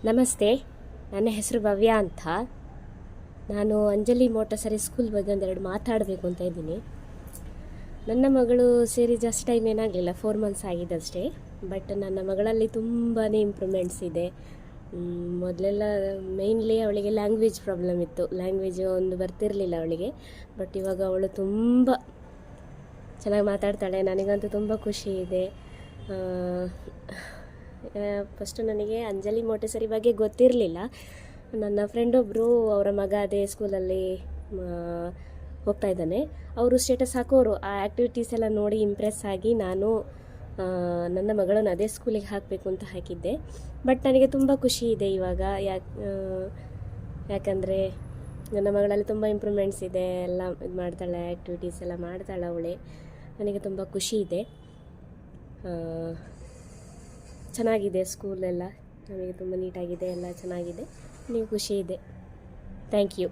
ನಮಸ್ತೆ, ನನ್ನ ಹೆಸರು ಭವ್ಯ ಅಂತ. ನಾನು ಅಂಜಲಿ ಮೋಟಸರಿ ಸ್ಕೂಲ್ ಬಗ್ಗೆ ಒಂದೆರಡು ಮಾತಾಡಬೇಕು ಅಂತ ಇದ್ದೀನಿ. ನನ್ನ ಮಗಳು ಸೇರಿ ಜಾಸ್ತಿ ಟೈಮ್ ಏನಾಗಲಿಲ್ಲ, 4 ಮಂತ್ಸ್ ಆಗಿದೆ ಅಷ್ಟೇ. ಬಟ್ ನನ್ನ ಮಗಳಲ್ಲಿ ತುಂಬಾ ಇಂಪ್ರೂವ್ಮೆಂಟ್ಸ್ ಇದೆ. ಮೊದಲೆಲ್ಲ ಮೇಯ್ನ್ಲಿ ಅವಳಿಗೆ ಲ್ಯಾಂಗ್ವೇಜ್ ಪ್ರಾಬ್ಲಮ್ ಇತ್ತು. ಲ್ಯಾಂಗ್ವೇಜ್ ಒಂದು ಬರ್ತಿರಲಿಲ್ಲ ಅವಳಿಗೆ. ಬಟ್ ಇವಾಗ ಅವಳು ತುಂಬ ಚೆನ್ನಾಗಿ ಮಾತಾಡ್ತಾಳೆ. ನನಗಂತೂ ತುಂಬ ಖುಷಿ ಇದೆ. ಫಸ್ಟು ನನಗೆ ಅಂಜಲಿ ಮೋಟಸರಿ ಬಗ್ಗೆ ಗೊತ್ತಿರಲಿಲ್ಲ. ನನ್ನ ಫ್ರೆಂಡ್ ಒಬ್ಬರು, ಅವರ ಮಗ ಅದೇ ಸ್ಕೂಲಲ್ಲಿ ಹೋಗ್ತಾ ಇದ್ದಾನೆ. ಅವರು ಸ್ಟೇಟಸ್ ಹಾಕೋರು. ಆ ಆ್ಯಕ್ಟಿವಿಟೀಸ್ ಎಲ್ಲ ನೋಡಿ ಇಂಪ್ರೆಸ್ ಆಗಿ ನಾನು ನನ್ನ ಮಗಳನ್ನು ಅದೇ ಸ್ಕೂಲಿಗೆ ಹಾಕಬೇಕು ಅಂತ ಹಾಕಿದ್ದೆ. ಬಟ್ ನನಗೆ ತುಂಬ ಖುಷಿ ಇದೆ ಇವಾಗ. ಯಾಕಂದರೆ ನನ್ನ ಮಗಳಲ್ಲಿ ತುಂಬ ಇಂಪ್ರೂವ್ಮೆಂಟ್ಸ್ ಇದೆ. ಎಲ್ಲ ಇದು ಮಾಡ್ತಾಳೆ, ಆ್ಯಕ್ಟಿವಿಟೀಸ್ ಎಲ್ಲ ಮಾಡ್ತಾಳೆ ಅವಳೇ. ನನಗೆ ತುಂಬ ಖುಷಿ ಇದೆ. ಚೆನ್ನಾಗಿದೆ ಸ್ಕೂಲೆಲ್ಲ, ನನಗೆ ತುಂಬ ನೀಟಾಗಿದೆ, ಎಲ್ಲ ಚೆನ್ನಾಗಿದೆ. ನನಗೆ ಖುಷಿ ಇದೆ. Thank you.